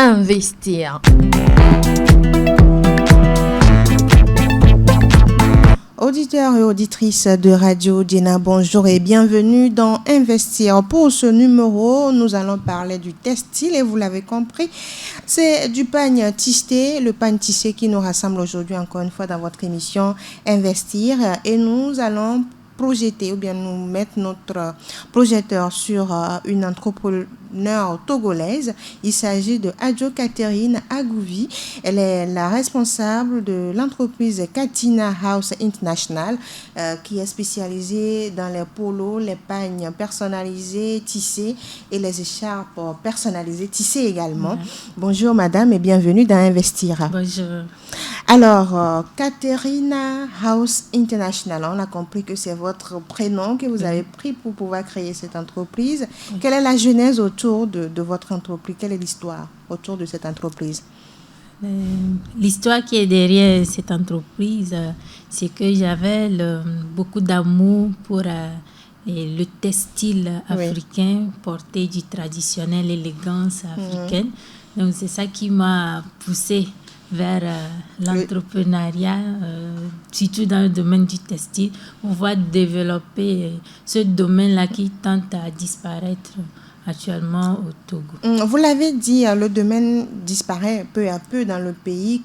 Investir. Auditeurs et auditrices de Radio Dina, bonjour et bienvenue dans Investir. Pour ce numéro, nous allons parler du textile et vous l'avez compris, c'est du pagne tissé, le pagne tissé qui nous rassemble aujourd'hui encore une fois dans votre émission Investir et nous allons projeter ou bien nous mettre notre projecteur sur une entrepreneur togolaise. Il s'agit de Adjo Catherine Agouvi. Elle est la responsable de l'entreprise Katina House International qui est spécialisée dans les polos, les pagnes personnalisés, tissés et les écharpes personnalisées, tissées également. Bonjour madame et bienvenue dans Investir. Bonjour. Alors, Katerina House International, on a compris que c'est votre prénom que vous avez pris pour pouvoir créer cette entreprise. Quelle est la genèse autour de votre entreprise? Quelle est l'histoire autour de cette entreprise? L'histoire qui est derrière cette entreprise, c'est que j'avais beaucoup d'amour pour le textile africain, porter du traditionnel, l'élégance africaine. Donc, c'est ça qui m'a poussée vers l'entrepreneuriat, surtout dans le domaine du textile. On va développer ce domaine-là qui tente à disparaître actuellement au Togo. Vous l'avez dit, le domaine disparaît peu à peu dans le pays.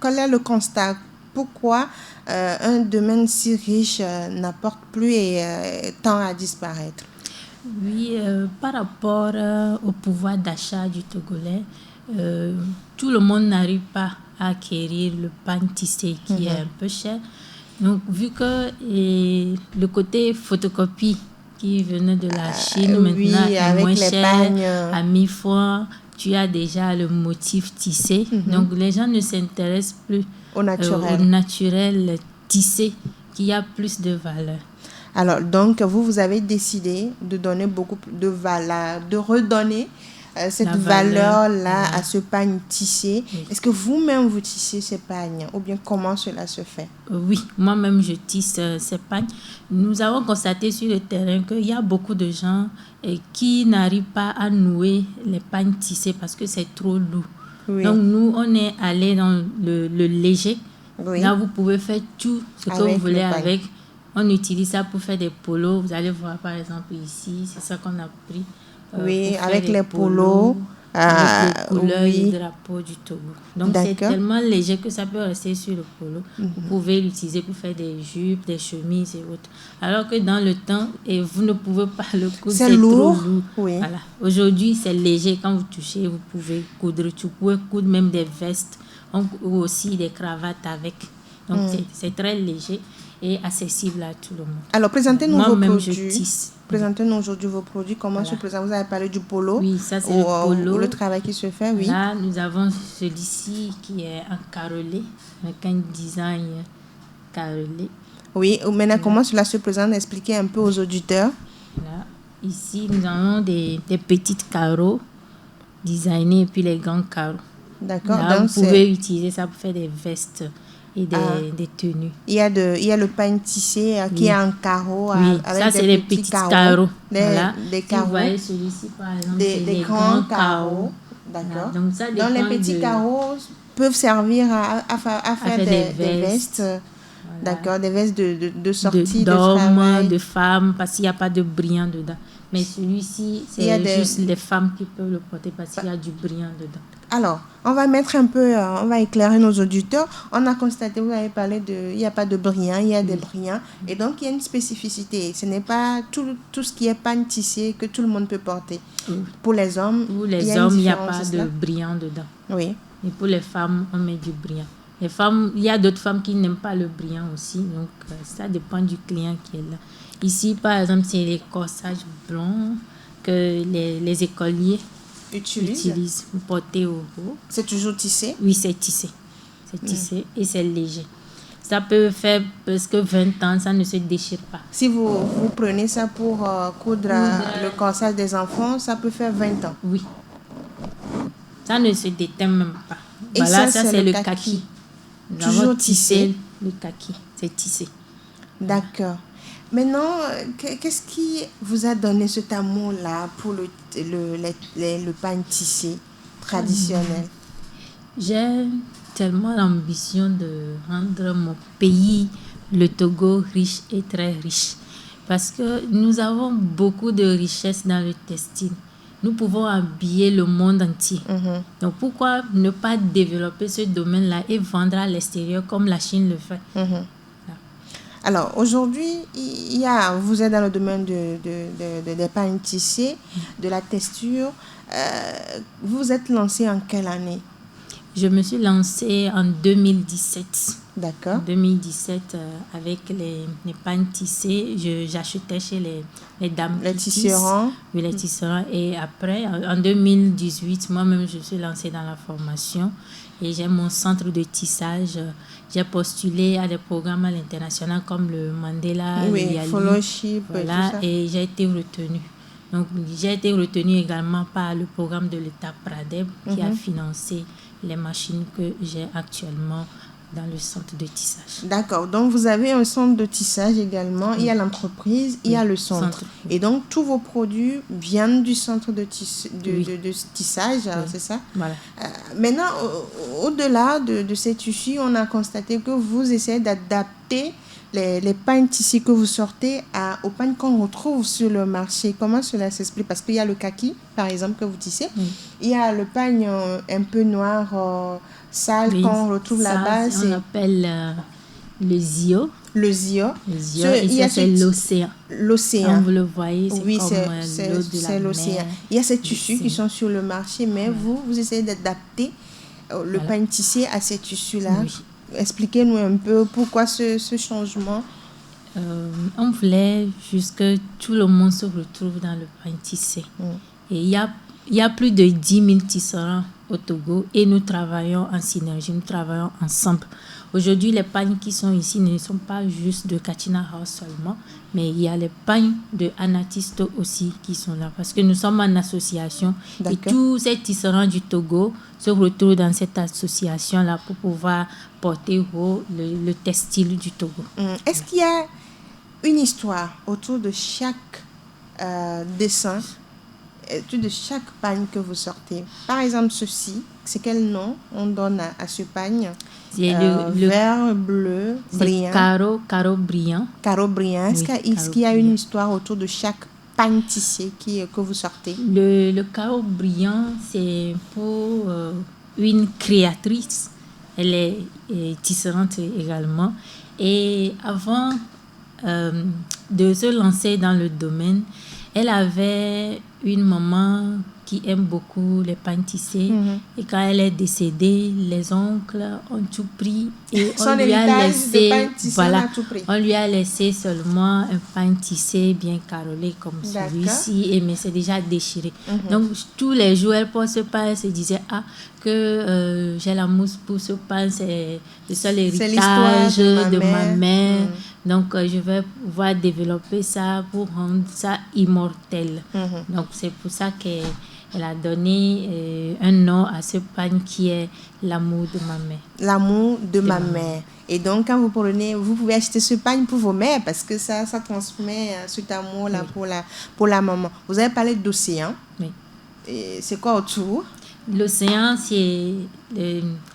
Quel est le constat? Pourquoi un domaine si riche n'apporte plus et tend à disparaître? Oui, par rapport au pouvoir d'achat du Togolais, tout le monde n'arrive pas à acquérir le pagne tissé qui est un peu cher. Donc, vu que le côté photocopie qui venait de la Chine maintenant est moins cher, à 1000 francs, tu as déjà le motif tissé. Donc, les gens ne s'intéressent plus au naturel tissé qui a plus de valeur. Alors, donc, vous avez décidé de donner beaucoup de valeur, de redonner cette valeur-là à ce pagne tissé. Oui. Est-ce que vous-même vous tissez ces pagnes ou bien comment cela se fait? Oui, moi-même je tisse ces pagnes. Nous avons constaté sur le terrain qu'il y a beaucoup de gens qui n'arrivent pas à nouer les pagnes tissées parce que c'est trop lourd. Oui. Donc nous, on est allé dans le léger. Oui. Là, vous pouvez faire tout ce que vous voulez avec. On utilise ça pour faire des polos. Vous allez voir par exemple ici, c'est ça qu'on a pris. Oui, avec les polos. Avec les couleurs du drapeau du Togo. Donc, c'est tellement léger que ça peut rester sur le polo. Vous pouvez l'utiliser pour faire des jupes, des chemises et autres. Alors que dans le temps, vous ne pouvez pas le coudre, c'est lourd. Trop lourd. Oui. Voilà. Aujourd'hui, c'est léger. Quand vous touchez, vous pouvez coudre. Tu peux coudre même des vestes ou aussi des cravates avec. Donc, c'est très léger et accessible à tout le monde. Alors, présentez-nous vos produits. Moi-même, je tisse. Présentez-nous aujourd'hui vos produits. Comment se présente? Vous avez parlé du polo. Oui, ça c'est le polo. Le travail qui se fait, oui. Là, nous avons celui-ci qui est en carrelé, avec un design carrelé. Oui, maintenant, comment cela se présente? Expliquez un peu aux auditeurs. Là, ici, nous avons des petites carreaux designés et puis les grands carreaux. D'accord. Là, donc, vous pouvez utiliser ça pour faire des vestes et des tenues. Il y a le pagne tissé qui est en carreau. Oui, avec ça c'est les petits carreaux. Des carreaux. Vous voyez celui-ci par exemple, c'est des grands carreaux. D'accord. Voilà. Donc, ça les petits carreaux peuvent servir à faire des vestes. Voilà. D'accord, des vestes de sortie, de travail. De femmes, parce qu'il n'y a pas de brillant dedans. Mais celui-ci, c'est juste les femmes qui peuvent le porter parce qu'il y a du brillant dedans. Alors, on va éclairer nos auditeurs. On a constaté, vous avez parlé il n'y a pas de brillant, il y a des brillants. Et donc, il y a une spécificité. Ce n'est pas tout ce qui est pagne tissé que tout le monde peut porter. Pour les hommes, il n'y a pas de brillant dedans. Oui. Et pour les femmes, on met du brillant. Les femmes, il y a d'autres femmes qui n'aiment pas le brillant aussi. Donc, ça dépend du client qui est là. Ici, par exemple, c'est les corsages blancs que les écoliers utilisent pour porter au haut. C'est toujours tissé? Oui, c'est tissé. C'est tissé et c'est léger. Ça peut faire presque 20 ans, ça ne se déchire pas. Si vous prenez ça pour coudre le corsage des enfants, ça peut faire 20 ans? Oui. Ça ne se déteint même pas. Et voilà, ça c'est le kaki. Toujours tissé? Le kaki, c'est tissé. D'accord. Maintenant, qu'est-ce qui vous a donné cet amour-là pour le pagne tissé? traditionnel? J'ai tellement l'ambition de rendre mon pays, le Togo, riche et très riche. Parce que nous avons beaucoup de richesses dans le textile. Nous pouvons habiller le monde entier. Donc pourquoi ne pas développer ce domaine-là et vendre à l'extérieur comme la Chine le fait? Alors aujourd'hui, vous êtes dans le domaine des pagnes tissées, de la texture. Vous vous êtes lancé en quelle année? Je me suis lancée en 2017. D'accord. En 2017, avec les pagnes tissées, j'achetais chez les dames les tisserands. Oui, les tisserands. Et après, en 2018, moi-même, je suis lancée dans la formation et j'ai mon centre de tissage. J'ai postulé à des programmes à l'international comme le Mandela, le Yali, Fellowship, voilà, tout ça. et j'ai été retenue. Donc, j'ai été retenue également par le programme de l'État Pradeb qui a financé les machines que j'ai actuellement dans le centre de tissage. D'accord. Donc, vous avez un centre de tissage également. Il y a l'entreprise, il y a le centre. Et donc, tous vos produits viennent du centre de tissage, c'est ça? Voilà. Maintenant, au-delà de ces tissus, on a constaté que vous essayez d'adapter les pagnes tissées que vous sortez aux pagnes qu'on retrouve sur le marché. Comment cela s'explique? Parce qu'il y a le kaki, par exemple, que vous tissez. Il y a le pagne un peu noir, sale, qu'on retrouve là-bas. On appelle le zio. Le zio. Le zio, et c'est l'océan. L'océan. Comme vous le voyez, c'est oui, comme l'eau de la l'océan. mer. Il y a ces tissus qui sont sur le marché, mais vous essayez d'adapter le pagne tissé à ces tissus-là. Oui. Expliquez-nous un peu pourquoi ce changement. On voulait juste que tout le monde se retrouve dans le pagne tissé. Et il y a plus de 10 000 tisserands au Togo et nous travaillons en synergie, nous travaillons ensemble. Aujourd'hui, les pagnes qui sont ici ne sont pas juste de Katina House seulement, mais il y a les pagnes de Anatisto aussi qui sont là parce que nous sommes en association. Et tous ces tisserands du Togo se retrouvent dans cette association-là pour pouvoir porter haut le textile du Togo. Est-ce qu'il y a une histoire autour de chaque dessin, autour de chaque pagne que vous sortez? Par exemple, ceci, c'est quel nom on donne à ce pagne? C'est le vert, bleu, brillant. Carreau brillant. Carreau brillant. Est-ce qu'il y a une histoire autour de chaque pagne tissée que vous sortez? Le carreau brillant, c'est pour une créatrice. Elle est tisserante également. Et avant de se lancer dans le domaine, elle avait une maman qui aime beaucoup les pagnes tissées. Et quand elle est décédée, les oncles ont tout pris et on lui a laissé, on lui a laissé seulement un pagne tissé bien carrelé comme celui-ci, mais c'est déjà déchiré. Donc tous les jours, elle porte ce pagne, elle se disait que j'ai la mousse pour ce pagne, c'est le seul héritage de ma mère. Donc, je vais pouvoir développer ça pour rendre ça immortel. Donc, c'est pour ça qu'elle a donné un nom à ce pagne qui est l'amour de ma mère. L'amour de ma mère. Et donc, quand vous pouvez acheter ce pagne pour vos mères parce que ça transmet cet amour-là pour la maman. Vous avez parlé d'océan. Oui. Et c'est quoi autour? L'océan, c'est...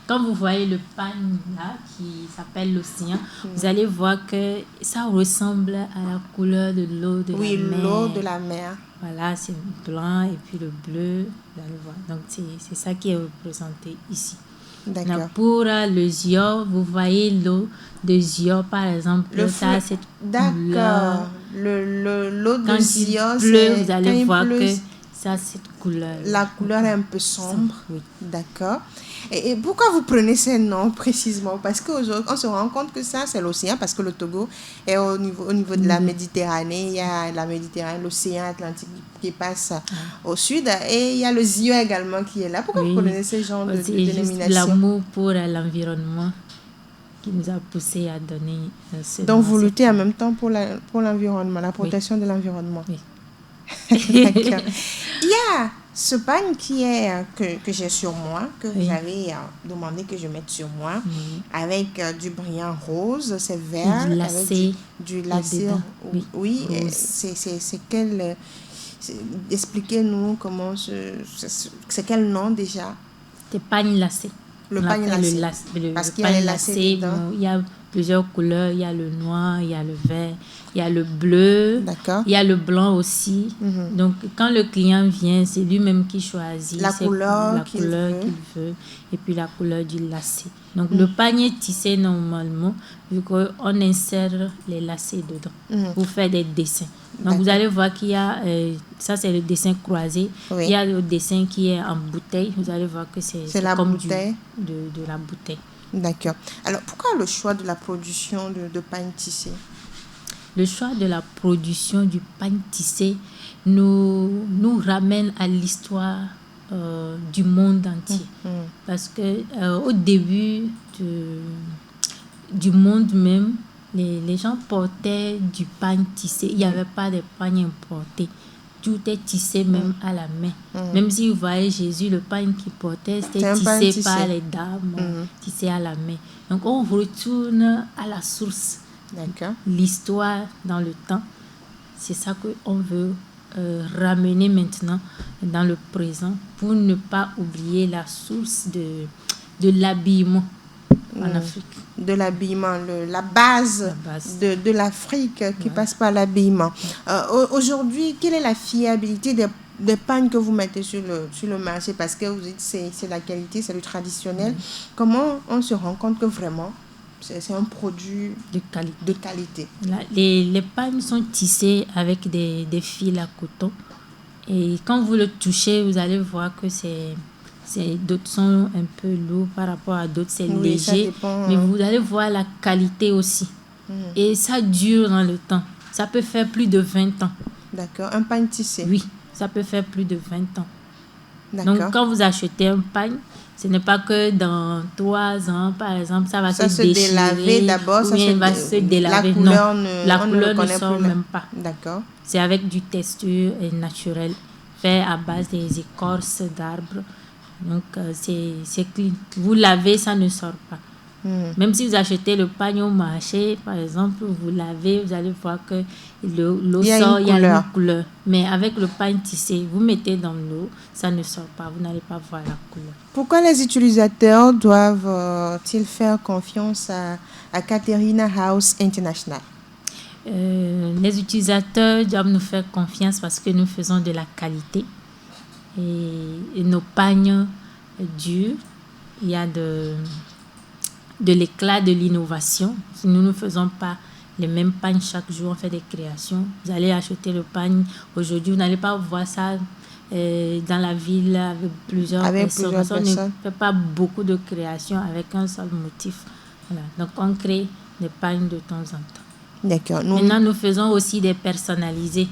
quand vous voyez le pagne là, qui s'appelle l'océan, vous allez voir que ça ressemble à la couleur de l'eau de la mer. Oui, l'eau de la mer. Voilà, c'est le blanc et puis le bleu. Vous allez voir. Donc, c'est ça qui est représenté ici. D'accord. Donc, pour le zio, vous voyez l'eau de zio, par exemple. Ça a cette d'accord. L'eau de zio, c'est... vous allez voir que ça, cette couleur. La couleur est un peu sombre. Oui. D'accord. Et pourquoi vous prenez ces noms précisément? Parce qu'aujourd'hui, on se rend compte que ça, c'est l'océan, parce que le Togo est au niveau de la Méditerranée. Il y a la Méditerranée, l'océan Atlantique qui passe au sud. Et il y a le Zio également qui est là. Pourquoi vous prenez ce genre de dénomination? C'est l'amour pour l'environnement qui nous a poussé à donner ce nom. Donc, vous luttez en même temps pour l'environnement, la protection de l'environnement. Oui. D'accord. Il y a ce pagne que j'ai sur moi, que j'avais demandé que je mette sur moi, avec du brillant rose, c'est vert, du lacet, avec du lacet. Oui, c'est quel Expliquez-nous comment c'est quel nom déjà? C'est pagne lacé. Le pagne lacé. Parce qu'il y a les lacets dedans. Il y a plusieurs couleurs. Il y a le noir, il y a le vert, il y a le bleu. D'accord. Il y a le blanc aussi. Donc, quand le client vient, c'est lui-même qui choisit la couleur qu'il veut et puis la couleur du lacet. Donc, le panier tissé, normalement, vu qu'on insère les lacets dedans pour faire des dessins. Donc, vous allez voir qu'il y a, ça c'est le dessin croisé. Oui. Il y a le dessin qui est en bouteille. Vous allez voir que c'est comme bouteille. De la bouteille. D'accord. Alors, pourquoi le choix de la production de pagne tissé? Le choix de la production du pagne tissé nous ramène à l'histoire du monde entier. Parce que au début du monde même, les gens portaient du pagne tissé. Il n'y avait pas de pagne importé. Tout est tissé même à la main. Même si vous voyez Jésus, le pagne qu'il portait, c'était tissé par les dames, tissé à la main. Donc on retourne à la source. D'accord. L'histoire dans le temps. C'est ça qu'on veut ramener maintenant dans le présent pour ne pas oublier la source de l'habillement en Afrique. De l'habillement, la base de l'Afrique qui passe par l'habillement. Aujourd'hui, quelle est la fiabilité des pagnes que vous mettez sur le marché? Parce que vous dites que c'est la qualité, c'est le traditionnel. Comment on se rend compte que vraiment c'est un produit de qualité? Les pagnes sont tissées avec des fils à coton. Et quand vous le touchez, vous allez voir que d'autres sont un peu lourds par rapport à d'autres, c'est léger. Mais vous allez voir la qualité aussi. Et ça dure dans le temps. Ça peut faire plus de 20 ans. D'accord. Un pagne tissé? Oui, ça peut faire plus de 20 ans. D'accord. Donc, quand vous achetez un pagne, ce n'est pas que dans 3 ans, par exemple, ça va se déchirer. Délaver d'abord. Ou bien va se délaver. La couleur ne sort même pas. D'accord. C'est avec du texture naturel, fait à base des écorces d'arbres. Donc, c'est clean. Vous lavez, ça ne sort pas. Même si vous achetez le pagne au marché, par exemple, vous lavez, vous allez voir que l'eau sort, il y a une couleur. Mais avec le pagne tissé, vous mettez dans l'eau, ça ne sort pas, vous n'allez pas voir la couleur. Pourquoi les utilisateurs doivent-ils faire confiance à Caterina House International? Les utilisateurs doivent nous faire confiance parce que nous faisons de la qualité. Et nos pagnes durent. Il y a de l'éclat, de l'innovation. Nous ne faisons pas les mêmes pagnes chaque jour, on fait des créations. Vous allez acheter le pagne aujourd'hui, vous n'allez pas voir ça dans la ville avec plusieurs personnes. On ne fait pas beaucoup de créations avec un seul motif. Voilà. Donc on crée des pagnes de temps en temps. D'accord. Maintenant, nous faisons aussi des personnalisés.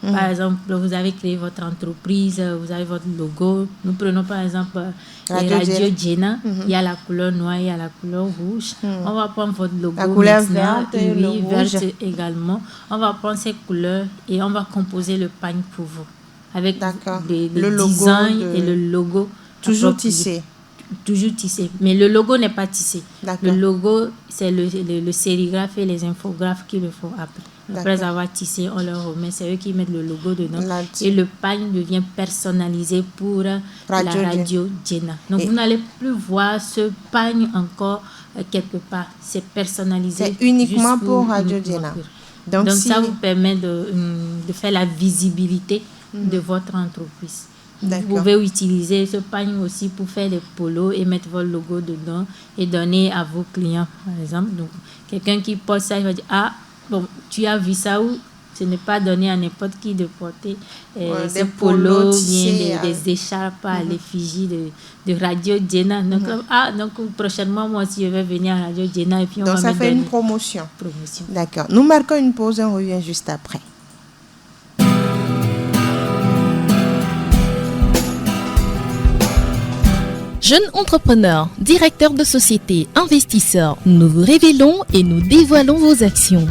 Par exemple, vous avez créé votre entreprise, vous avez votre logo. Nous prenons par exemple Radio Djena. Il y a la couleur noire, il y a la couleur rouge. On va prendre votre logo. La couleur verte et le rouge. Verte également. On va prendre ces couleurs et on va composer le pagne pour vous. Avec le design et le logo. Toujours tissé. Toujours tissé. Mais le logo n'est pas tissé. Le logo, c'est le sérigraphe et les infographes qui le font après. Après avoir tissé, on leur remet, c'est eux qui mettent le logo dedans. Et le pagne devient personnalisé pour la Radio Djena. Donc, vous n'allez plus voir ce pagne encore quelque part. C'est personnalisé. C'est uniquement pour Radio Djena. Donc ça vous permet de faire la visibilité de votre entreprise. Vous pouvez utiliser ce pagne aussi pour faire des polos et mettre votre logo dedans et donner à vos clients, par exemple. Donc, quelqu'un qui porte ça, il va dire, bon, tu as vu ça où? Ce n'est pas donné à n'importe qui de porter des polos, des écharpes à l'effigie de Radio Djena. Donc, donc, prochainement, moi aussi, je vais venir à Radio Djena et puis on va me donner. Donc, ça fait une promotion. D'accord. Nous marquons une pause et on revient juste après. Jeunes entrepreneurs, directeurs de société, investisseurs, nous vous révélons et nous dévoilons vos actions.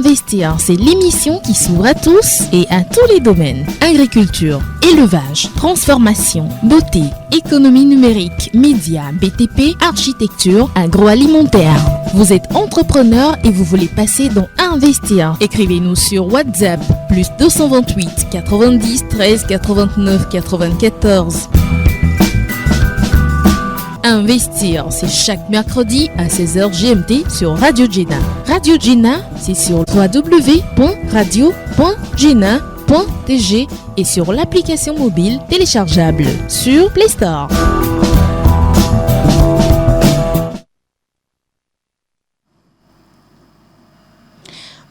Investir, c'est l'émission qui s'ouvre à tous et à tous les domaines. Agriculture, élevage, transformation, beauté, économie numérique, médias, BTP, architecture, agroalimentaire. Vous êtes entrepreneur et vous voulez passer dans Investir. Écrivez-nous sur WhatsApp, plus 228 90 13 89 94. Investir, c'est chaque mercredi à 16h GMT sur Radio Jena. Radio Jena, c'est sur www.radio.jena.tg et sur l'application mobile téléchargeable sur Play Store.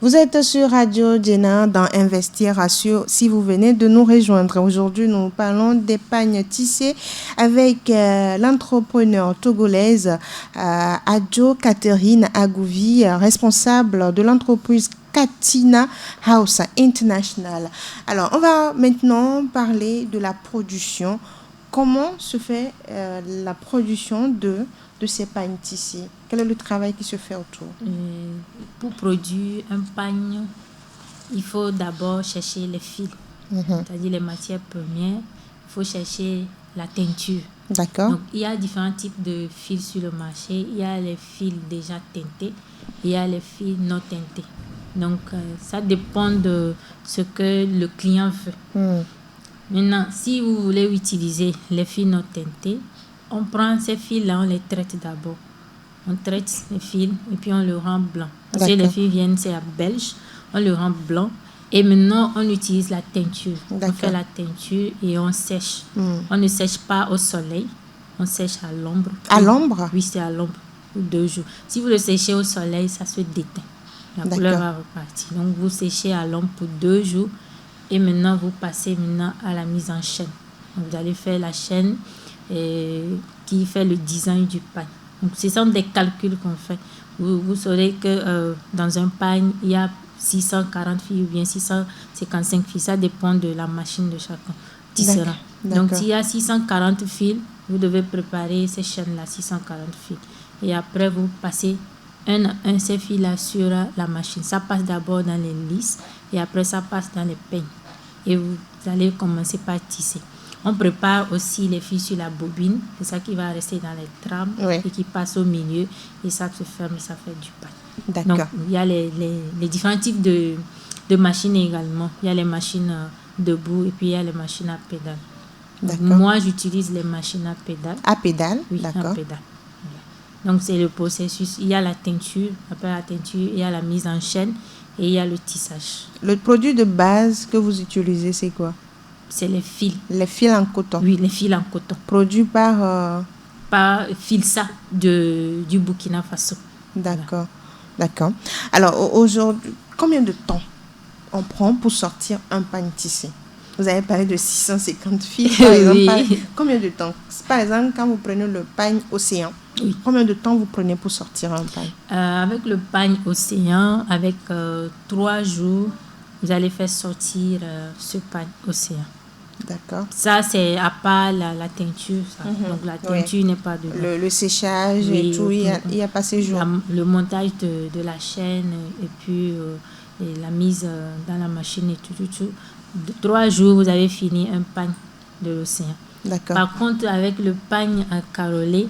Vous êtes sur Radio Jena dans Investir. Si vous venez de nous rejoindre, aujourd'hui nous parlons des pagnes tissées avec l'entrepreneur togolaise Adjo Catherine Agouvi, responsable de l'entreprise Katina House International. Alors, on va maintenant parler de la production. Comment se fait la production de ces pagnes tissées? Quel est le travail qui se fait autour? Pour produire un pagne, il faut d'abord chercher les fils, c'est-à-dire les matières premières. Il faut chercher la teinture. D'accord. Donc, il y a différents types de fils sur le marché. Il y a les fils déjà teintés, il y a les fils non teintés. Donc, ça dépend de ce que le client veut. Maintenant, si vous voulez utiliser les fils non teintés, on prend ces fils-là, on les traite d'abord. On traite les fils et puis on le rend blanc. Parce que les fils viennent, c'est à Belge, on le rend blanc. Et maintenant, on utilise la teinture. On fait la teinture et on sèche. On ne sèche pas au soleil, on sèche à l'ombre. À l'ombre? Oui, c'est à l'ombre pour 2 jours. Si vous le séchez au soleil, ça se déteint. La couleur va repartir. Donc, vous séchez à l'ombre pour 2 jours. Et maintenant, vous passez à la mise en chaîne. Donc, vous allez faire la chaîne qui fait le design du pagne. Donc, ce sont des calculs qu'on fait. Vous saurez que dans un pagne, il y a 640 fils ou bien 655 fils. Ça dépend de la machine de chacun tissera. Donc, s'il y a 640 fils, vous devez préparer ces chaînes-là, 640 fils. Et après, vous passez un à un ces fils-là sur la machine. Ça passe d'abord dans les lisses et après, ça passe dans les peignes. Et vous allez commencer par tisser. On prépare aussi les fils sur la bobine. C'est ça qui va rester dans les trames et qui passe au milieu. Et ça se ferme, ça fait du pain. D'accord. Donc, il y a les différents types de machines également. Il y a les machines debout et puis il y a les machines à pédale. Donc, moi, j'utilise les machines à pédale. À pédale? Oui, d'accord. à pédale. Donc, c'est le processus. Il y a la teinture. Après la teinture, il y a la mise en chaîne et il y a le tissage. Le produit de base que vous utilisez, c'est quoi? C'est les fils. Les fils en coton? Oui, les fils en coton. Produit par Filsa du Burkina Faso. D'accord. Voilà. D'accord. Alors, aujourd'hui, combien de temps on prend pour sortir un pagne tissé? Vous avez parlé de 650 fils, par exemple. Combien de temps? Par exemple, quand vous prenez le pagne océan, combien de temps vous prenez pour sortir un pagne? Avec le pagne océan, avec 3 jours, vous allez faire sortir ce pagne océan. D'accord. Ça, c'est à part la teinture. Ça. Donc, la teinture n'est pas dedans. Le séchage et tout, il n'y a pas ces jours. Le montage de la chaîne et puis et la mise dans la machine et tout. 3 jours, vous avez fini un pagne de l'océan. D'accord. Par contre, avec le pagne à carolé,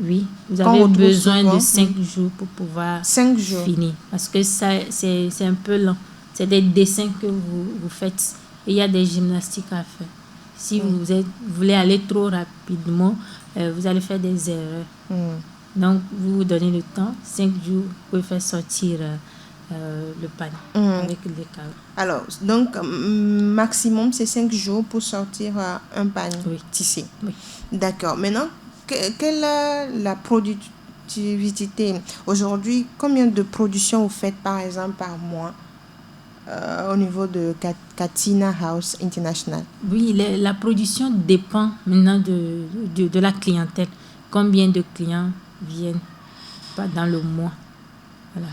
oui, vous avez besoin de 5 jours pour pouvoir 5 jours. Finir. Parce que c'est un peu lent. C'est des dessins que vous faites. Et il y a des gymnastiques à faire. Si vous voulez aller trop rapidement, vous allez faire des erreurs. Donc, vous donnez le temps. 5 jours, vous pouvez faire sortir le pagne avec les carreaux. Alors, donc, maximum, c'est 5 jours pour sortir un pagne tissé. Oui. D'accord. Maintenant, quelle est la productivité? Aujourd'hui, combien de productions vous faites, par exemple, par mois au niveau de Katina House International? Oui, la production dépend maintenant de la clientèle. Combien de clients viennent dans le mois? Voilà.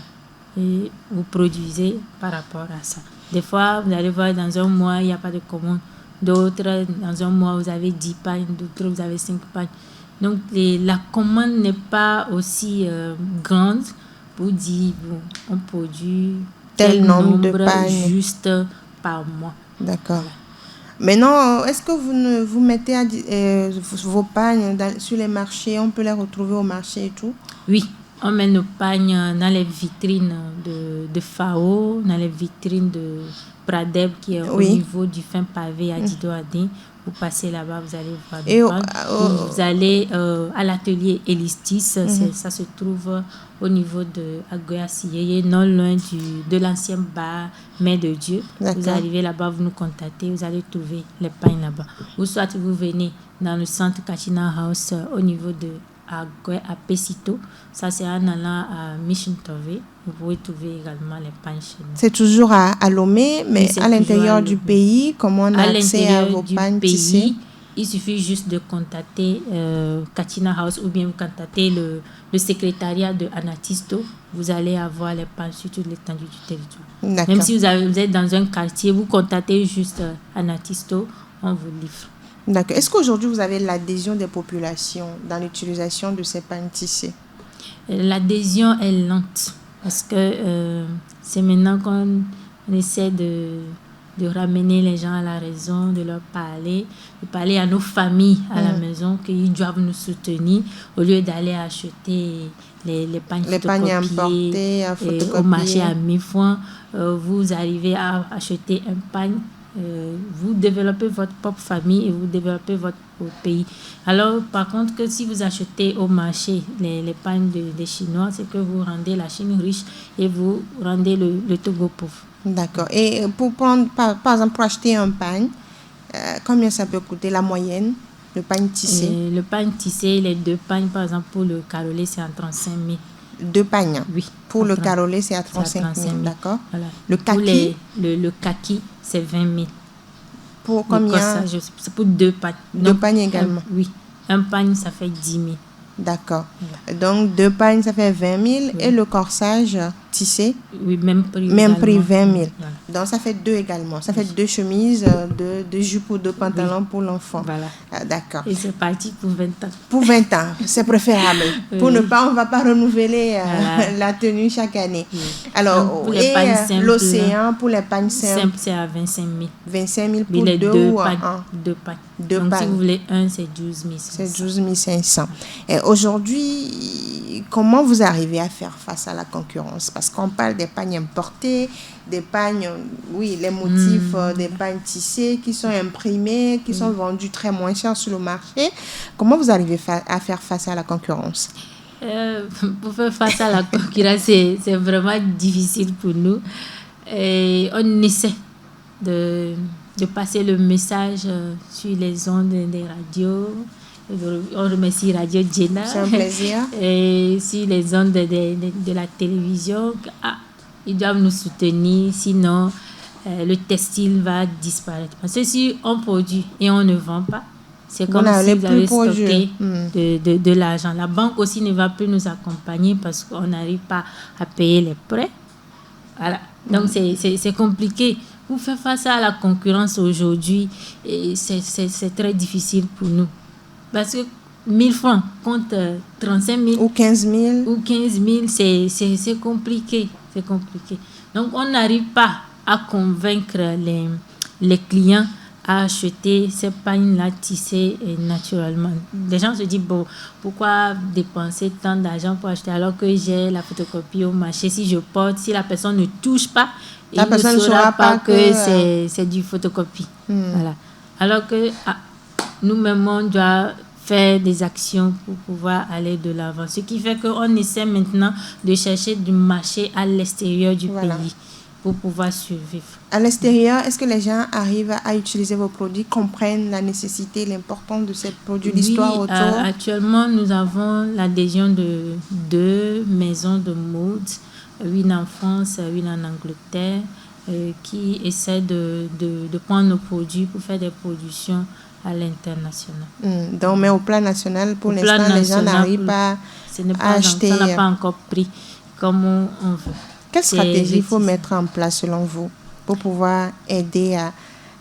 Et vous produisez par rapport à ça. Des fois, vous allez voir dans un mois, il n'y a pas de commande. D'autres, dans un mois, vous avez 10 pagnes. D'autres, vous avez 5 pagnes. Donc, la commande n'est pas aussi grande pour dire, bon, on produit tel nombre de pagnes juste par mois. D'accord. Maintenant, est-ce que vous mettez vos pagnes sur les marchés? On peut les retrouver au marché et tout? Oui, on met nos pagnes dans les vitrines de FAO, dans les vitrines de Pradeb qui est au niveau du fin pavé à Dido-Adin. Vous passez là-bas, vous allez voir des pagnes. Vous allez à l'atelier Elistis, ça se trouve au niveau de Agoya-Siyeye, non loin de l'ancien bar Mère de Dieu. D'accord. Vous arrivez là-bas, vous nous contactez, vous allez trouver les pagnes là-bas. Ou soit vous venez dans le centre Kachina House au niveau de Agoya à Pesito. Ça, c'est en allant à Mission Tove. Vous pouvez trouver également les pagnes chez nous. C'est toujours à Lomé, mais à l'intérieur du pays, comment on a accès à vos pagnes tissées? Il suffit juste de contacter Kachina House ou bien vous contactez le secrétariat de Anatisto. Vous allez avoir les pagnes sur toute l'étendue du territoire. D'accord. Même si vous êtes dans un quartier, vous contactez juste Anatisto, on vous livre. D'accord. Est-ce qu'aujourd'hui, vous avez l'adhésion des populations dans l'utilisation de ces pagnes tissées? L'adhésion est lente parce que c'est maintenant qu'on essaie de ramener les gens à la raison, de leur parler, de parler à nos familles à la maison qu'ils doivent nous soutenir au lieu d'aller acheter les pagnes importées au marché à 1000 francs. Vous arrivez à acheter un pagne. Vous développez votre propre famille et vous développez votre pays. Alors, par contre, que si vous achetez au marché les pagnes des Chinois, c'est que vous rendez la Chine riche et vous rendez le Togo pauvre. D'accord. Et pour prendre, par exemple, pour acheter un pagne, combien ça peut coûter la moyenne, le pagne tissé? Le pagne tissé, les 2 pagnes, par exemple, pour le carolé, c'est à 35 000. 2 pagnes? Oui. Pour le carolé, c'est à 35 000. D'accord. Voilà. Le kaki? Le kaki, c'est 20 000. Pour combien? C'est pour 2 pagnes. 2 pagnes également? Oui. Un pagne, ça fait 10 000. D'accord. Voilà. Donc, 2 pagnes, ça fait 20 000. Oui. Et le corsage tissé? Oui, même prix. Même prix, 20 000. Voilà. Donc, ça fait 2 également. Ça fait 2 chemises, 2 jupes ou 2 pantalons pour l'enfant. Voilà. D'accord. Et c'est parti pour 20 ans. Pour 20 ans, c'est préférable. Oui. Pour on ne va pas renouveler la tenue chaque année. Oui. Alors, pour les pagnes simples, l'océan, pour les pagnes simples, c'est à 25 000. 25 000 pour 2 ou 1? 2 pagnes. 2 Donc, pagnes. si vous voulez 1, c'est 12 500. C'est 12 500. Et aujourd'hui, comment vous arrivez à faire face à la concurrence? Parce qu'on parle des pagnes importées, des pagnes, oui, les motifs des pagnes tissées qui sont imprimés, qui sont vendus très moins cher sur le marché. Comment vous arrivez à faire face à la concurrence? Pour faire face à la concurrence, c'est vraiment difficile pour nous. Et on essaie de passer le message sur les ondes des radios. On remercie Radio Djena. C'est un plaisir. Et sur les ondes de la télévision. Ils doivent nous soutenir, sinon le textile va disparaître. Parce que si on produit et on ne vend pas, c'est comme si vous avez stocké de l'argent. La banque aussi ne va plus nous accompagner parce qu'on n'arrive pas à payer les prêts. Voilà. Donc c'est compliqué. Pour faire face à la concurrence aujourd'hui, c'est très difficile pour nous. Parce que 1000 francs contre 35 000 ou 15 000, ou 15 000, c'est compliqué. C'est compliqué. Donc, on n'arrive pas à convaincre les clients à acheter ces pagnes-là tissées naturellement. Les gens se disent, bon, pourquoi dépenser tant d'argent pour acheter alors que j'ai la photocopie au marché? Si je porte, si la personne ne touche pas, la personne ne saura pas que c'est du photocopie. Voilà. Alors que nous-mêmes, on doit faire des actions pour pouvoir aller de l'avant. Ce qui fait qu'on essaie maintenant de chercher du marché à l'extérieur du pays pour pouvoir survivre. À l'extérieur, est-ce que les gens arrivent à utiliser vos produits, comprennent la nécessité, l'importance de ces produits, l'histoire autour? Actuellement, nous avons l'adhésion de 2 maisons de mode, une en France, une en Angleterre, qui essaient de prendre nos produits pour faire des productions à l'international. Donc, mais au plan national, pour l'instant, les gens n'arrivent pas à acheter. Ça n'a pas encore pris comme on veut. Quelle stratégie il faut mettre en place selon vous pour pouvoir aider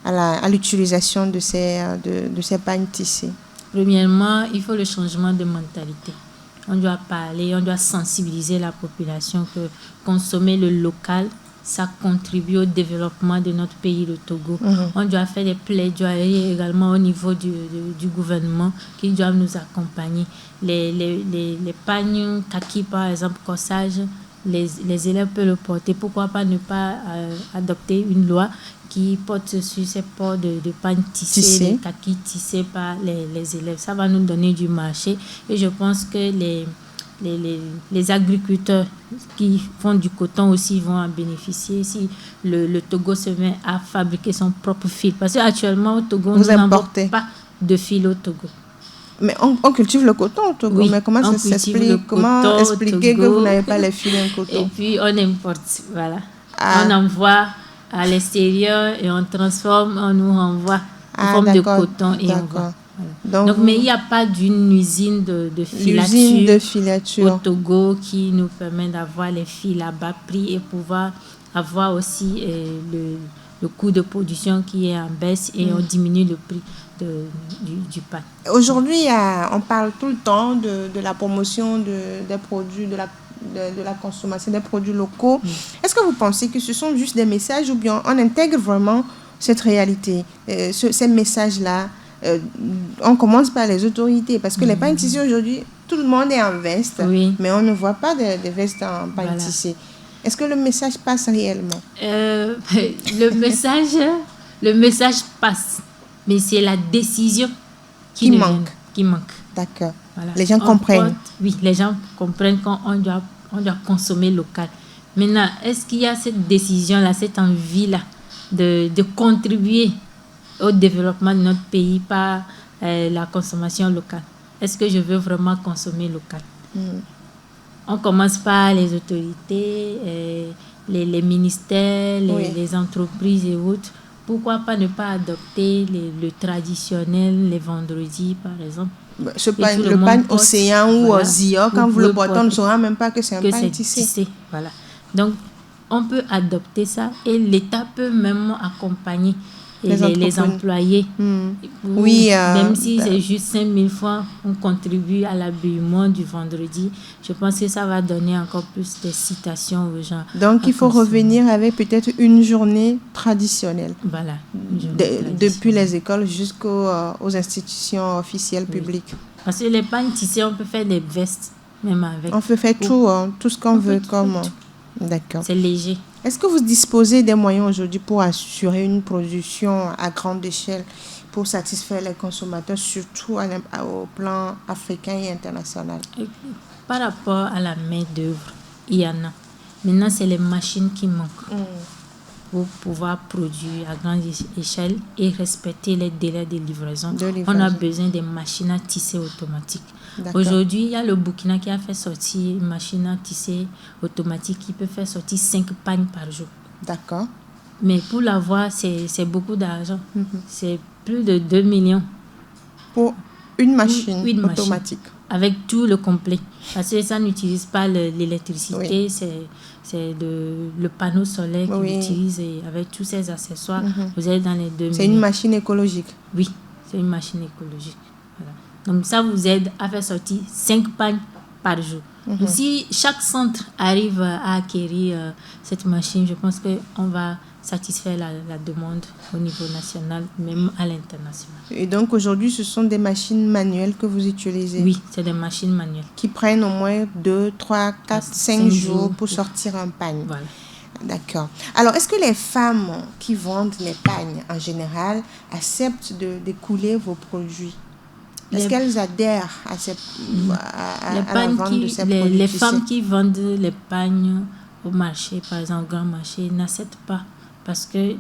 à l'utilisation de ces pagnes tissées? Premièrement, il faut le changement de mentalité. On doit parler, on doit sensibiliser la population que consommer le local, ça contribue au développement de notre pays, le Togo. On doit faire des plaidoyeries également au niveau du gouvernement qui doivent nous accompagner. Les pagnes kaki, par exemple, corsage, les élèves peuvent le porter. Pourquoi pas ne pas adopter une loi qui porte sur ces ports de pagnes tissées, les kaki tissés par les élèves. Ça va nous donner du marché et je pense que les agriculteurs qui font du coton aussi vont en bénéficier si le Togo se met à fabriquer son propre fil. Parce qu'actuellement au Togo, nous n'avons pas de fil au Togo. Mais on cultive le coton au Togo. Oui, mais comment ça s'explique? Comment expliquer que vous n'avez pas les fils en coton? Et puis on importe, voilà. On envoie à l'extérieur et on transforme, on nous renvoie en forme de coton et on voit. Voilà. Donc, mais il n'y a pas d'une usine de filature au Togo qui nous permet d'avoir les fils à bas prix et pouvoir avoir aussi le coût de production qui est en baisse et on diminue le prix du pain. Aujourd'hui, on parle tout le temps de la promotion des produits, de la consommation des produits locaux. Est-ce que vous pensez que ce sont juste des messages ou bien on intègre vraiment cette réalité, ces messages-là? On commence par les autorités parce que les pains tissés aujourd'hui, tout le monde est en veste, mais on ne voit pas de vestes en pain tissé. Est-ce que le message passe réellement? Le message passe, mais c'est la décision qui manque. D'accord. Voilà. Les gens comprennent. Oui, les gens comprennent qu'on doit consommer local. Maintenant, est-ce qu'il y a cette décision-là, cette envie-là de contribuer au développement de notre pays par la consommation locale? Est-ce que je veux vraiment consommer local? On commence par les autorités, les ministères, les entreprises et autres. Pourquoi pas ne pas adopter le traditionnel les vendredis, par exemple? Le pain océan ou Zio, quand vous le portez, on ne saura même pas que c'est un pain tissé. Voilà. Donc, on peut adopter ça et l'État peut même accompagner les employés. Même si c'est juste 5 000 francs, on contribue à l'habillement du vendredi. Je pense que ça va donner encore plus d'excitation aux gens. Donc, il faut revenir avec peut-être une journée traditionnelle. Voilà. Depuis les écoles jusqu'aux institutions officielles publiques. Parce que les pagnes tissées, on peut faire des vestes, même avec. On peut faire tout ce qu'on veut. D'accord. C'est léger. Est-ce que vous disposez des moyens aujourd'hui pour assurer une production à grande échelle pour satisfaire les consommateurs, surtout au plan africain et international? Par rapport à la main-d'œuvre, il y en a. Maintenant, c'est les machines qui manquent pour pouvoir produire à grande échelle et respecter les délais de livraison. On a besoin des machines à tisser automatiques. Aujourd'hui, il y a le Burkina qui a fait sortir une machine à tisser automatique qui peut faire sortir 5 pagnes par jour. D'accord. Mais pour l'avoir, c'est beaucoup d'argent. C'est plus de 2 millions. Pour une machine automatique. Avec tout le complet. Parce que ça n'utilise pas l'électricité, c'est le panneau solaire qui utilise et avec tous ces accessoires, vous êtes dans les 2 millions. C'est une machine écologique. Oui, c'est une machine écologique. Voilà. Donc ça vous aide à faire sortir 5 pagnes par jour. Donc, si chaque centre arrive à acquérir cette machine, je pense qu'on va satisfaire la demande au niveau national, même à l'international. Et donc aujourd'hui, ce sont des machines manuelles que vous utilisez? Oui, c'est des machines manuelles. Qui prennent au moins 2, 3, 4, 5 jours pour sortir un pagne. Voilà. D'accord. Alors, est-ce que les femmes qui vendent les pagnes en général acceptent d'écouler vos produits? Est-ce qu'elles adhèrent à la vente de ces produits? Les femmes qui vendent les pagnes au marché, par exemple au grand marché, n'acceptent pas. Parce que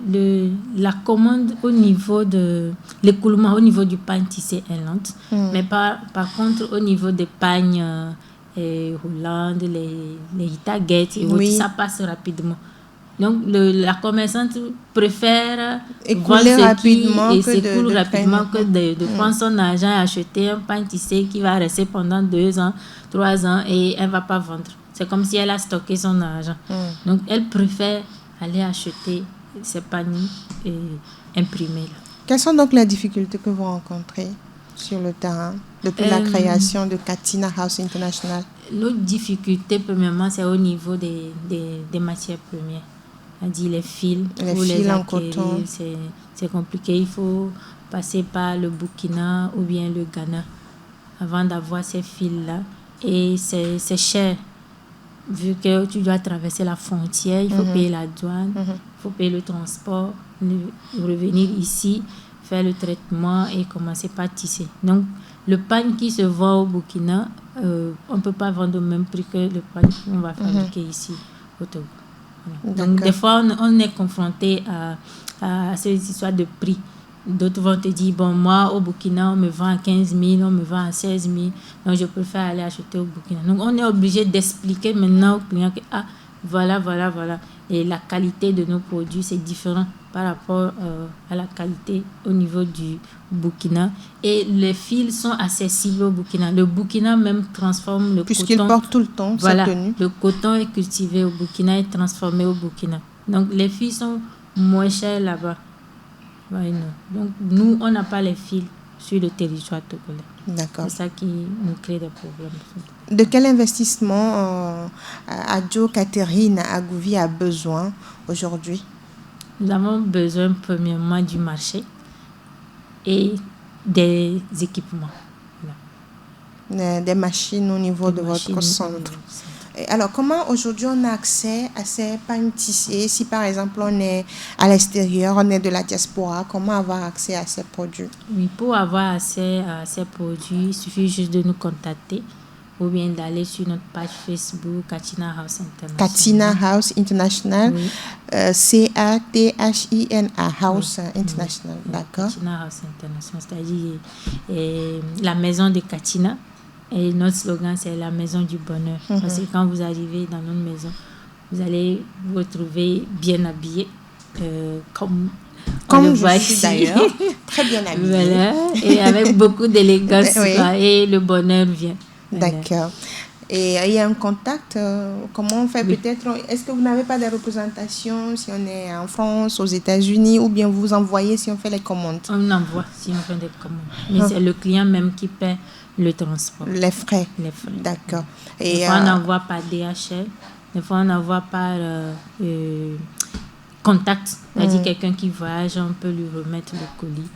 la commande au niveau de l'écoulement, au niveau du pagne tissé est lente. Mais par contre, au niveau des pagnes roulantes, les Itaguettes et autres, ça passe rapidement. Donc, la commerçante préfère écouler rapidement que de prendre son argent et acheter un pagne tissé qui va rester pendant 2 ans, 3 ans et elle ne va pas vendre. C'est comme si elle a stocké son argent. Donc, elle préfère aller acheter ces pagnes imprimés. Quelles sont donc les difficultés que vous rencontrez sur le terrain depuis la création de Katina House International? Nos difficultés, premièrement, c'est au niveau des matières premières. On dit les fils Les pour fils les en acquérir, coton. c'est compliqué. Il faut passer par le Burkina ou bien le Ghana avant d'avoir ces fils-là. Et c'est cher. Vu que tu dois traverser la frontière, il faut payer la douane, il faut payer le transport, revenir ici, faire le traitement et commencer par tisser. Donc, le pagne qui se vend au Burkina, on ne peut pas vendre au même prix que le pagne qu'on va fabriquer ici au Togo. Voilà. Donc, des fois, on est confronté à ces histoires de prix. D'autres vont te dire, bon, moi, au Burkina, on me vend à 15 000, on me vend à 16 000, donc je préfère aller acheter au Burkina. Donc, on est obligé d'expliquer maintenant aux clients que, voilà. Et la qualité de nos produits, c'est différent par rapport à la qualité au niveau du Burkina. Et les fils sont accessibles au Burkina. Le Burkina même transforme le Puisqu'il coton. porte tout le temps sa tenue. Le coton est cultivé au Burkina et transformé au Burkina. Donc, les fils sont moins chers là-bas. Ouais, non. Donc, nous, on n'a pas les fils sur le territoire togolais. D'accord. C'est ça qui nous crée des problèmes. De quel investissement Adjo Catherine Agouvi a besoin aujourd'hui? Nous avons besoin premièrement du marché et des équipements. Voilà. Des machines au niveau de votre centre. Et alors, comment aujourd'hui on a accès à ces pagnes tissées? Si par exemple on est à l'extérieur, on est de la diaspora, comment avoir accès à ces produits? Oui, pour avoir accès à ces produits, il suffit juste de nous contacter ou bien d'aller sur notre page Facebook Katina House International. Katina House International, oui. C-A-T-H-I-N-A, House International, oui. D'accord. Katina House International, c'est-à-dire la maison de Katina. Et notre slogan, c'est la maison du bonheur. Parce que quand vous arrivez dans notre maison, vous allez vous retrouver bien habillé, comme je suis d'ailleurs, très bien habillé. Voilà, et avec beaucoup d'élégance, Oui. Et le bonheur vient. Voilà. D'accord. Et il y a un contact, comment on fait? Oui. Peut-être, est-ce que vous n'avez pas de représentation si on est en France, aux États-Unis, ou bien vous envoyez si on fait les commandes? On envoie si on fait des commandes. Mais c'est le client même qui paie le transport. Les frais. D'accord. Et des fois, on envoie par DHL. Des fois, on envoie par contact. C'est-à-dire quelqu'un qui voyage, on peut lui remettre le colis.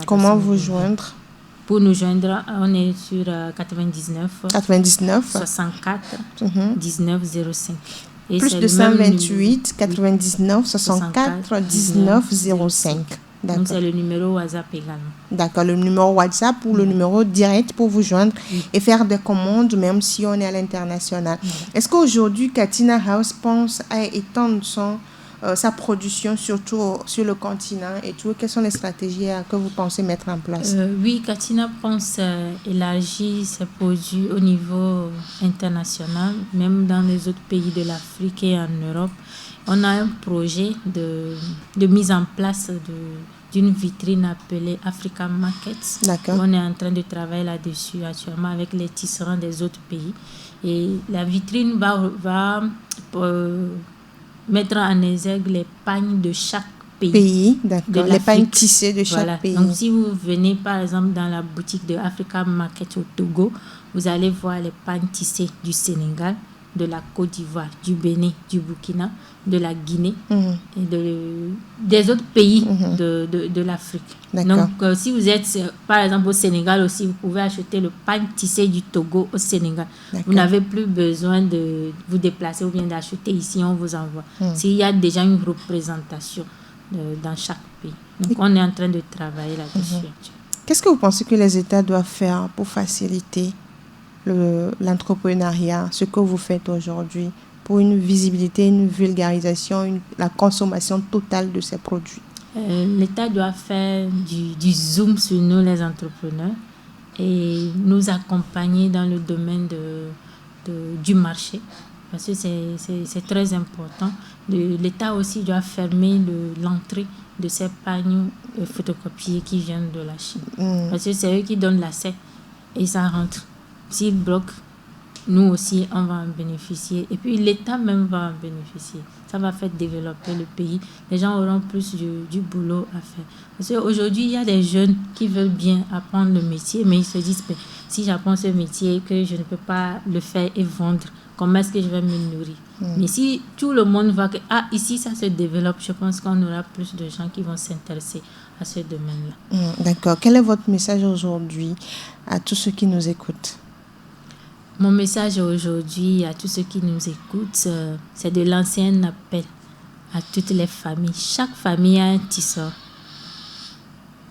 Comment vous joindre? Pour nous joindre, on est sur 99 64 19 05. Et plus 228 99 64 19 05. Donc, c'est le numéro WhatsApp également. D'accord, le numéro WhatsApp ou le numéro direct pour vous joindre et faire des commandes, même si on est à l'international. Est-ce qu'aujourd'hui, Katina House pense à étendre sa production, surtout sur le continent et tout? Quelles sont les stratégies que vous pensez mettre en place? Oui, Katina pense élargir ses produits au niveau international, même dans les autres pays de l'Afrique et en Europe. On a un projet de mise en place d'une vitrine appelée Africa Markets. D'accord. On est en train de travailler là-dessus actuellement avec les tisserands des autres pays. Et la vitrine va mettre en exergue les pagnes de chaque pays. D'accord. Les pagnes tissées de chaque pays. Donc, si vous venez par exemple dans la boutique de Africa Market au Togo, vous allez voir les pagnes tissées du Sénégal, de la Côte d'Ivoire, du Bénin, du Burkina, de la Guinée et des autres pays de l'Afrique. Donc, si vous êtes par exemple au Sénégal aussi, vous pouvez acheter le pagne tissé du Togo au Sénégal. Vous n'avez plus besoin de vous déplacer ou bien d'acheter ici, on vous envoie. S'il y a déjà une représentation dans chaque pays. Donc, on est en train de travailler là-dessus. Qu'est-ce que vous pensez que les États doivent faire pour faciliter l'entrepreneuriat, ce que vous faites aujourd'hui, pour une visibilité, une vulgarisation, la consommation totale de ces produits? L'État doit faire du zoom sur nous, les entrepreneurs, et nous accompagner dans le domaine du marché, parce que c'est très important. L'État aussi doit fermer l'entrée de ces pagnes photocopiés qui viennent de la Chine, parce que c'est eux qui donnent l'accès et ça rentre. S'ils bloquent, nous aussi, on va en bénéficier. Et puis, l'État même va en bénéficier. Ça va faire développer le pays. Les gens auront plus du boulot à faire. Parce qu'aujourd'hui, il y a des jeunes qui veulent bien apprendre le métier, mais ils se disent, si j'apprends ce métier et que je ne peux pas le faire et vendre, comment est-ce que je vais me nourrir? Mais si tout le monde voit que ici ça se développe, je pense qu'on aura plus de gens qui vont s'intéresser à ce domaine-là. D'accord. Quel est votre message aujourd'hui à tous ceux qui nous écoutent? Mon message aujourd'hui à tous ceux qui nous écoutent, c'est de lancer un appel à toutes les familles. Chaque famille a un tisseur.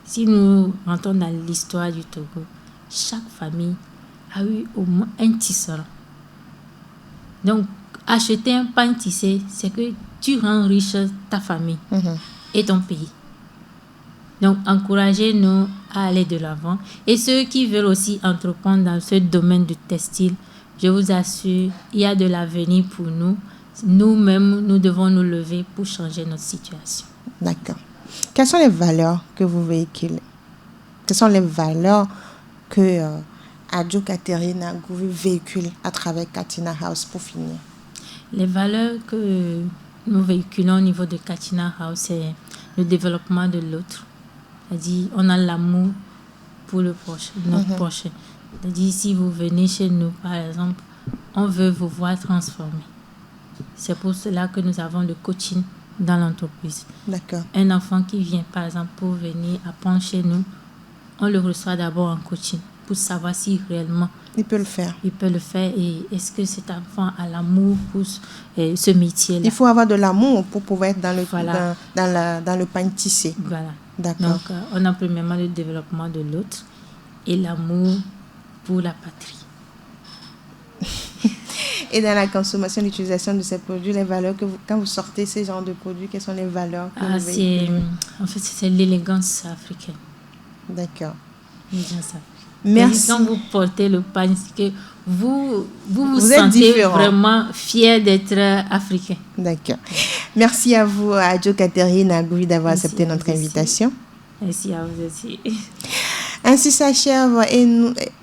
Si nous rentrons dans l'histoire du Togo, chaque famille a eu au moins un tisseur. Donc, acheter un pain tissé, c'est que tu rends riche ta famille et ton pays. Donc, encouragez-nous à aller de l'avant. Et ceux qui veulent aussi entreprendre dans ce domaine du textile, je vous assure, il y a de l'avenir pour nous. Nous-mêmes, nous devons nous lever pour changer notre situation. D'accord. Quelles sont les valeurs que vous véhiculez? Quelles sont les valeurs que Adjo Catherine Agouvi véhicule à travers Katina House pour finir? Les valeurs que nous véhiculons au niveau de Katina House, c'est le développement de l'autre. C'est-à-dire, on a l'amour pour le prochain, notre prochain. C'est-à-dire, si vous venez chez nous, par exemple, on veut vous voir transformer. C'est pour cela que nous avons le coaching dans l'entreprise. D'accord. Un enfant qui vient, par exemple, pour venir apprendre chez nous, on le reçoit d'abord en coaching pour savoir si réellement il peut le faire. Il peut le faire et est-ce que cet enfant a l'amour pour ce métier-là. Il faut avoir de l'amour pour pouvoir être dans le, voilà. dans le pain tissé. Voilà. D'accord. Donc, on a premièrement le développement de l'autre et l'amour pour la patrie. Et dans la consommation, l'utilisation de ces produits, les valeurs que vous, quand vous sortez ces genres de produits, quelles sont les valeurs que vous véhiculez? En fait, c'est l'élégance africaine. D'accord. L'élégance africaine. Merci. Quand vous portez le pain, c'est que vous sentez vraiment fier d'être africain. D'accord. Merci à vous, Adjo Catherine Agouvi, d'avoir accepté notre invitation. Merci à vous aussi. Ainsi s'achève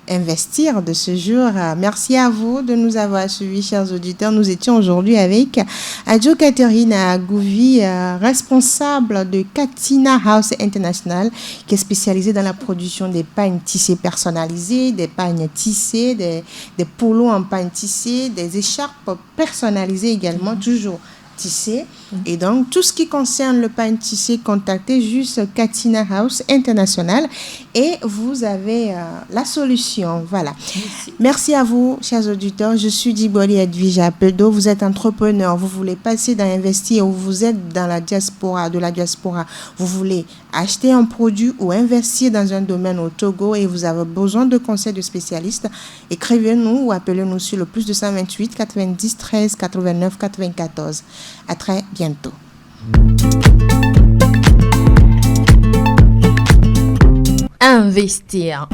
Investir de ce jour. Merci à vous de nous avoir suivis, chers auditeurs. Nous étions aujourd'hui avec Adjo Catherine Agouvi, responsable de Katina House International, qui est spécialisée dans la production des pagnes tissées personnalisées, des pagnes tissées, des polos en pagne tissée, des écharpes personnalisées également, toujours tissé. Et donc, tout ce qui concerne le pain tissé, contactez juste Katina House International et vous avez la solution. Voilà. Merci à vous, chers auditeurs. Je suis Diboli Edwija Pedo. Vous êtes entrepreneur, vous voulez passer dans investir ou vous êtes dans la diaspora, vous voulez acheter un produit ou investir dans un domaine au Togo et vous avez besoin de conseils de spécialistes, écrivez-nous ou appelez-nous sur le plus 228 90 13 89 94. À très bientôt. Investir.